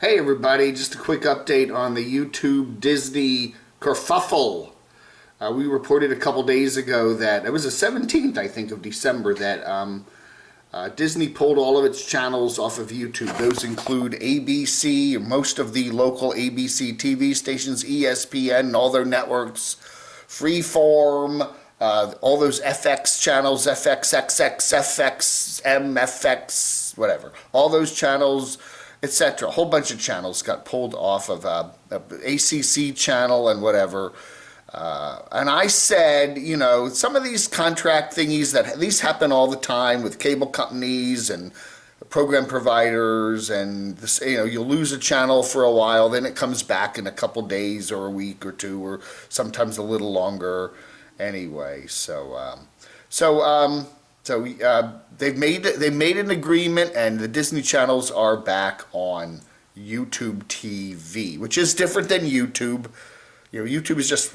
Hey everybody, just a quick update on the YouTube Disney kerfuffle. We reported a couple days ago that, it was the 17th I think of December, that Disney pulled all of its channels off of YouTube. Those include ABC, most of the local ABC TV stations, ESPN, and all their networks, Freeform, all those FX channels, FXXX, FXM, FX, whatever. All those channels, etc. A whole bunch of channels got pulled off of ACC channel and whatever. And I said, you know, some of these contract thingies that these happen all the time with cable companies and program providers, and this, you know, you'll lose a channel for a while, then it comes back in a couple days or a week or two, or sometimes a little longer. Anyway, they've made an agreement, and the Disney channels are back on YouTube TV, which is different than YouTube. You know, YouTube is just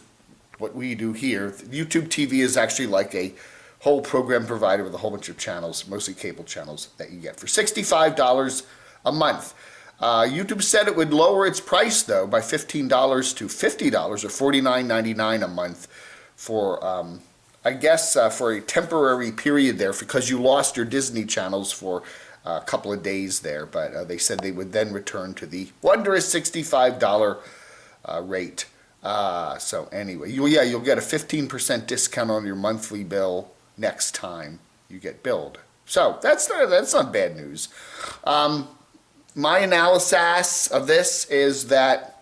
what we do here. YouTube TV is actually like a whole program provider with a whole bunch of channels, mostly cable channels, that you get for $65 a month. YouTube said it would lower its price though by $15 to $50 or $49.99 a month for I guess for a temporary period there, because you lost your Disney channels for a couple of days there. But they said they would then return to the wondrous $65 rate. So anyway, you'll get a 15% discount on your monthly bill next time you get billed. So that's not bad news. My analysis of this is that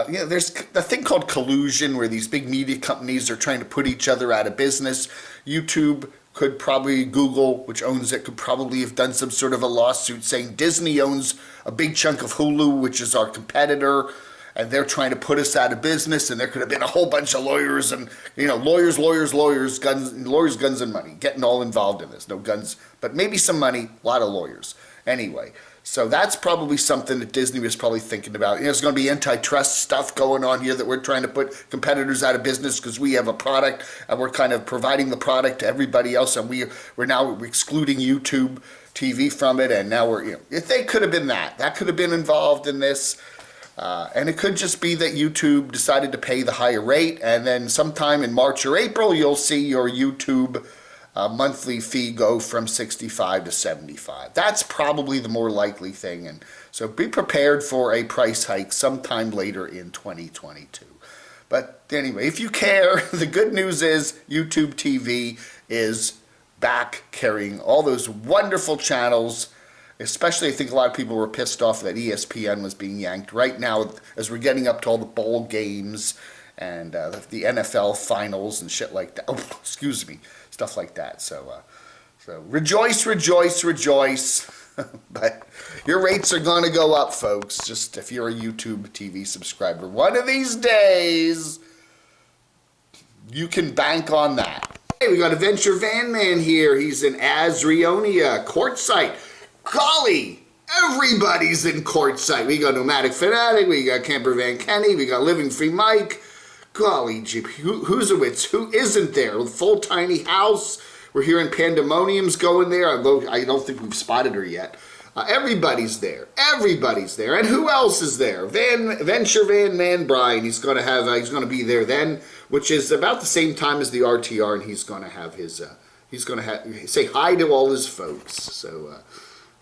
you know, there's a thing called collusion, where these big media companies are trying to put each other out of business. YouTube could probably, Google, which owns it, could probably have done some sort of a lawsuit saying Disney owns a big chunk of Hulu, which is our competitor, and they're trying to put us out of business. And there could have been a whole bunch of lawyers and, you know, lawyers, guns, and money getting all involved in this. No guns, but maybe some money, a lot of lawyers. Anyway, so that's probably something that Disney was probably thinking about. You know, there's going to be antitrust stuff going on here, that we're trying to put competitors out of business because we have a product and we're kind of providing the product to everybody else, and we're now excluding YouTube TV from it. And now we're, you know, if they could have been that could have been involved in this. And it could just be that YouTube decided to pay the higher rate, and then sometime in March or April, you'll see your YouTube monthly fee go from $65 to $75. That's probably the more likely thing, and so be prepared for a price hike sometime later in 2022. But anyway, if you care, the good news is YouTube TV is back carrying all those wonderful channels. Especially, I think a lot of people were pissed off that ESPN was being yanked. Right now, as we're getting up to all the bowl games and the NFL finals and shit like that. Oh, excuse me. Stuff like that. So rejoice, rejoice, rejoice. But your rates are going to go up, folks. Just if you're a YouTube TV subscriber. One of these days, you can bank on that. Hey, we got Adventure Van Man here. He's in Azrionia, Quartzsite. Golly, everybody's in Quartzsite. We got Nomadic Fanatic, we got Camper Van Kenny, we got Living Free Mike. Golly gee, who's who isn't there? Full Tiny House. We're hearing Pandemonium's going there, although I don't think we've spotted her yet. Everybody's there. Everybody's there. And who else is there? Venture Van Man Brian. He's going to be there then, which is about the same time as the RTR, and he's going to have his say hi to all his folks.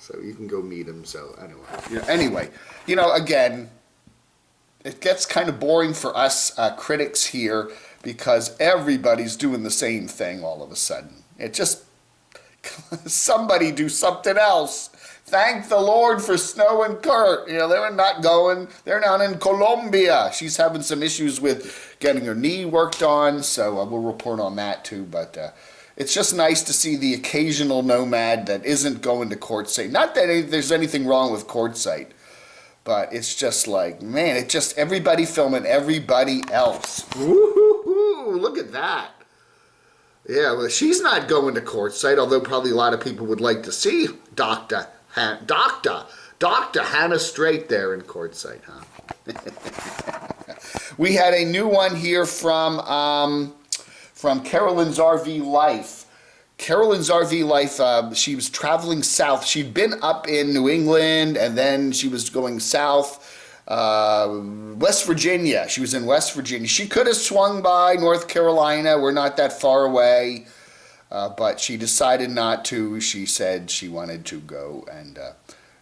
So you can go meet him. So anyway, you know, again, it gets kind of boring for us critics here, because everybody's doing the same thing all of a sudden. It just, somebody do something else. Thank the Lord for Snow and Kurt. You know, they're not going. They're down in Colombia. She's having some issues with getting her knee worked on, so we'll report on that too. But it's just nice to see the occasional nomad that isn't going to Quartzsite. Not that there's anything wrong with Quartzsite, but it's just like, man, it's just everybody filming everybody else. Woo-hoo-hoo, look at that. Yeah, well, she's not going to Quartzsite, although probably a lot of people would like to see Dr. Hannah Straight there in Quartzsite, huh? We had a new one here from Carolyn's RV Life. Carolyn's RV life, she was traveling south. She'd been up in New England, and then she was going south. West Virginia. She was in West Virginia. She could have swung by North Carolina. We're not that far away. But she decided not to. She said she wanted to go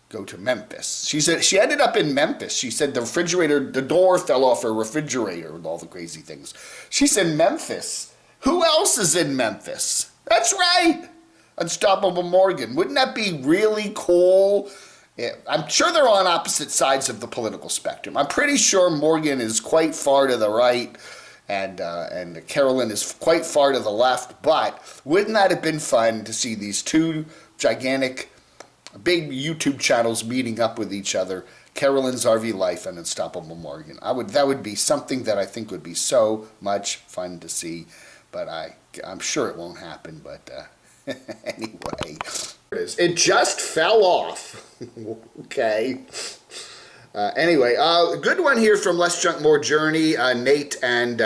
to Memphis. She said she ended up in Memphis. She said the door fell off her refrigerator with all the crazy things. She's in Memphis. Who else is in Memphis? That's right. Unstoppable Morgan. Wouldn't that be really cool? Yeah, I'm sure they're on opposite sides of the political spectrum. I'm pretty sure Morgan is quite far to the right, and Carolyn is quite far to the left. But wouldn't that have been fun to see these two gigantic, big YouTube channels meeting up with each other? Carolyn's RV Life and Unstoppable Morgan. That would be something that I think would be so much fun to see. But I'm sure it won't happen. But anyway, it just fell off. Okay. Anyway, good one here from Less Junk More Journey. Nate and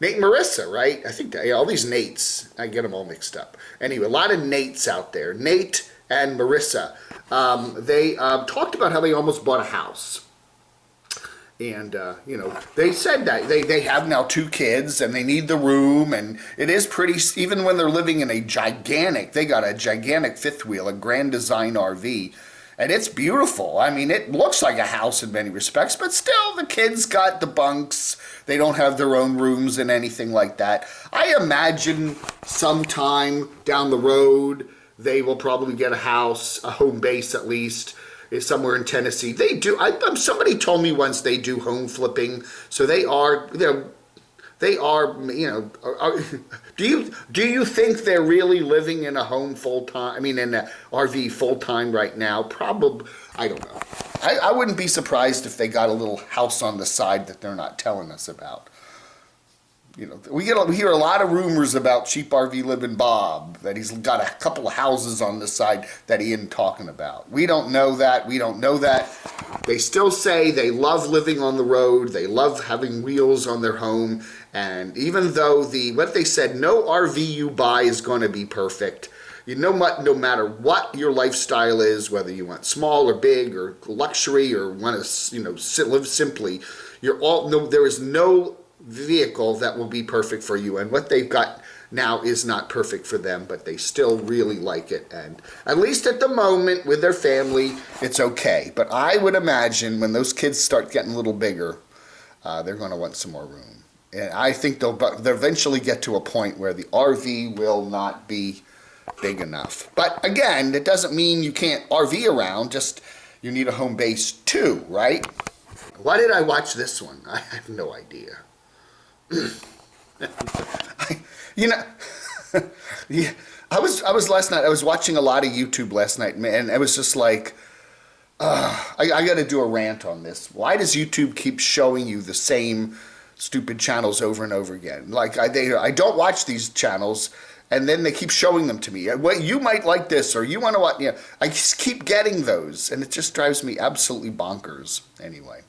Marissa, right? I think all these Nates, I get them all mixed up. Anyway, a lot of Nates out there. Nate and Marissa. They talked about how they almost bought a house. And, you know, they said that they have now 2 kids and they need the room, and it is pretty, even when they're living in they got a gigantic fifth wheel, a Grand Design RV, and it's beautiful. I mean, it looks like a house in many respects, but still the kids got the bunks. They don't have their own rooms and anything like that. I imagine sometime down the road, they will probably get a house, a home base at least, is somewhere in Tennessee. They do. Somebody told me once they do home flipping, so they are. They are. You know. Do you think they're really living in a home full time? I mean, in an RV full time right now? Probably. I don't know. I wouldn't be surprised if they got a little house on the side that they're not telling us about. You know, we hear a lot of rumors about Cheap RV Living Bob, that he's got a couple of houses on the side that he isn't talking about. We don't know that. We don't know that. They still say they love living on the road. They love having wheels on their home. And even though what they said, no RV you buy is going to be perfect. You know what? No matter what your lifestyle is, whether you want small or big or luxury or want to, live simply, there is no vehicle that will be perfect for you, and what they've got now is not perfect for them, but they still really like it, and at least at the moment with their family it's okay. But I would imagine when those kids start getting a little bigger, they're going to want some more room, and I think they'll eventually get to a point where the RV will not be big enough. But again, that doesn't mean you can't RV around, just you need a home base too, right? Why did I watch this one? I have no idea. Yeah, I was last night. I was watching a lot of YouTube last night, man. It was just like, I got to do a rant on this. Why does YouTube keep showing you the same stupid channels over and over again? Like I don't watch these channels, and then they keep showing them to me. Well, you might like this, or you want to watch. Yeah, I just keep getting those, and it just drives me absolutely bonkers. Anyway.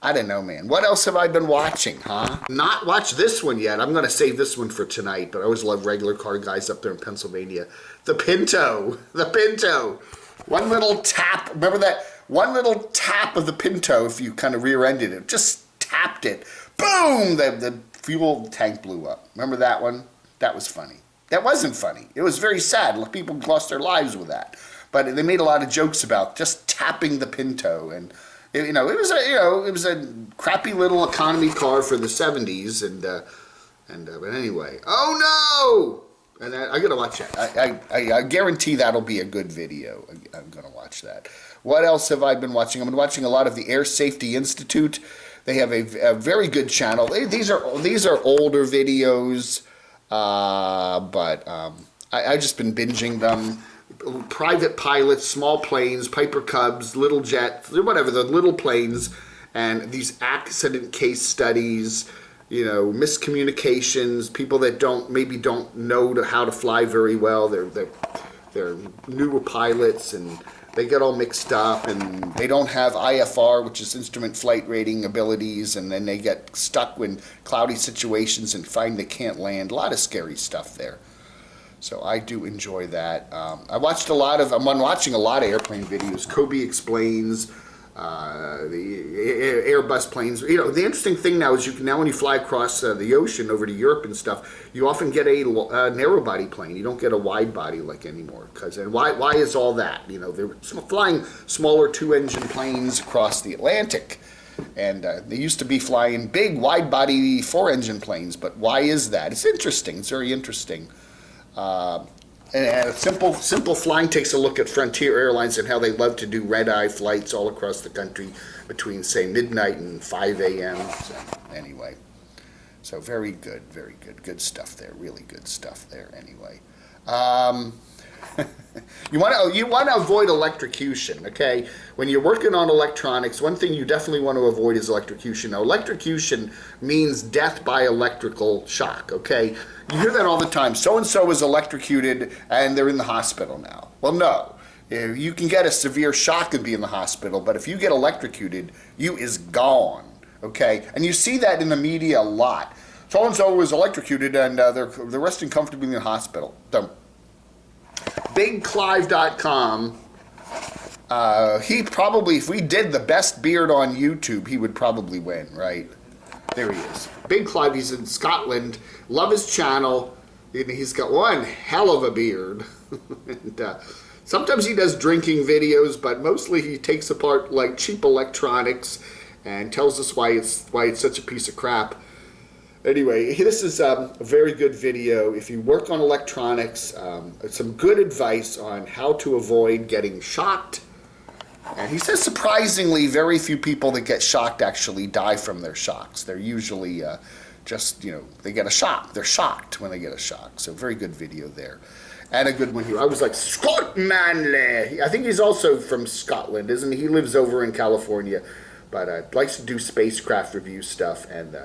I don't know, man. What else have I been watching, huh? Not watched this one yet. I'm going to save this one for tonight, but I always love regular car guys up there in Pennsylvania. The Pinto. The Pinto. One little tap. Remember that? One little tap of the Pinto, if you kind of rear-ended it. Just tapped it. Boom! The fuel tank blew up. Remember that one? That was funny. That wasn't funny. It was very sad. People lost their lives with that. But they made a lot of jokes about just tapping the Pinto, and it was a crappy little economy car for the 70s, but anyway, oh no! And I gotta watch that. I guarantee that'll be a good video. I'm gonna watch that. What else have I been watching? I've been watching a lot of the Air Safety Institute. They have a very good channel. These are older videos, but I've just been binging them. Private pilots, small planes, Piper Cubs, little jets, whatever, the little planes, and these accident case studies, miscommunications, people that maybe don't know how to fly very well. They're newer pilots, and they get all mixed up, and they don't have IFR, which is instrument flight rating abilities, and then they get stuck in cloudy situations and find they can't land. A lot of scary stuff there. So I do enjoy that. I'm watching a lot of airplane videos. Kobe explains the Airbus planes. You know, the interesting thing now is when you fly across the ocean over to Europe and stuff, you often get a narrow body plane. You don't get a wide body like anymore. And why is all that? You know, they're flying smaller 2-engine planes across the Atlantic. And they used to be flying big, wide-body 4-engine planes. But why is that? It's interesting. It's very interesting. And simple flying takes a look at Frontier Airlines and how they love to do red-eye flights all across the country between, say, midnight and 5 a.m. So, anyway, so very good, good stuff there. Really good stuff there. Anyway, you want to avoid electrocution, okay? When you're working on electronics, one thing you definitely want to avoid is electrocution. Now, electrocution means death by electrical shock, okay? You hear that all the time. So-and-so was electrocuted and they're in the hospital now. Well, no. You can get a severe shock and be in the hospital, but if you get electrocuted, you is gone, okay? And you see that in the media a lot. So-and-so was electrocuted and they're resting comfortably in the hospital. So, BigClive.com, he probably, if we did the best beard on YouTube, he would probably win, right? There he is. Big Clive, he's in Scotland. Love his channel. He's got one hell of a beard. And, sometimes he does drinking videos, but mostly he takes apart like cheap electronics and tells us why it's such a piece of crap. Anyway, this is a very good video. If you work on electronics, some good advice on how to avoid getting shocked. And he says surprisingly, very few people that get shocked actually die from their shocks. They're usually just, you know, they get a shock. They're shocked when they get a shock. So very good video there. And a good one here. I was like, Scotmanly. I think he's also from Scotland, isn't he? He lives over in California. But likes to do spacecraft review stuff and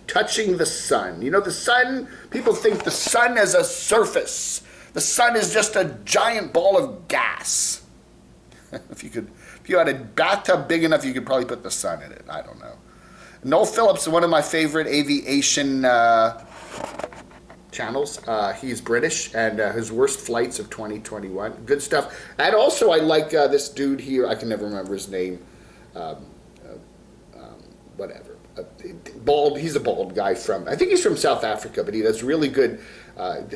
touching the sun. You know, the sun, people think the sun is a surface. The sun is just a giant ball of gas. If you had a bathtub big enough, you could probably put the sun in it. I don't know. Noel Phillips, one of my favorite aviation channels. He's British, and his worst flights of 2021. Good stuff. And also, I like this dude here. I can never remember his name. Whatever. Bald. He's a bald guy from, I think he's from South Africa, but he does really good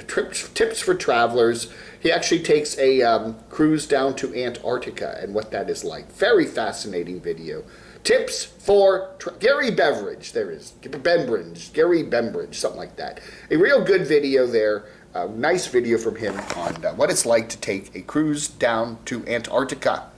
tips for travelers. He actually takes a cruise down to Antarctica and what that is like. Very fascinating video. Tips for Gary Beveridge. There is Gary Beveridge, something like that. A real good video there. Nice video from him on what it's like to take a cruise down to Antarctica.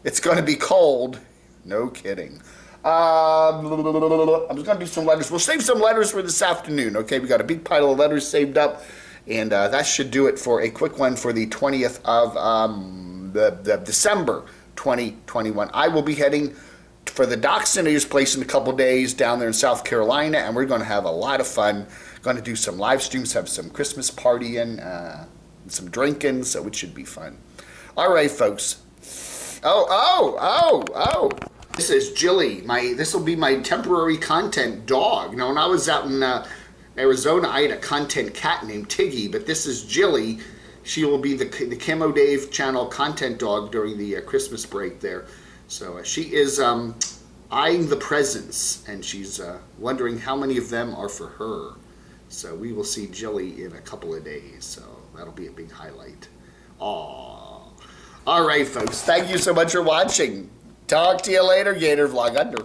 It's going to be cold. No kidding. I'm just going to do some letters. We'll save some letters for this afternoon, okay? We got a big pile of letters saved up, and that should do it for a quick one for the 20th of December 2021. I will be heading for the Doc Senator's place in a couple days down there in South Carolina, and we're going to have a lot of fun. Going to do some live streams, have some Christmas partying, some drinking, so it should be fun. All right, folks. Oh. This is Jilly. This will be my temporary content dog. You know, when I was out in Arizona, I had a content cat named Tiggy, but this is Jilly. She will be the camodave channel content dog during the Christmas break there. So she is eyeing the presents, and she's wondering how many of them are for her. So we will see Jilly in a couple of days. So that'll be a big highlight. Aww. All right, folks. Thank you so much for watching. Talk to you later, Gator Vlog Under.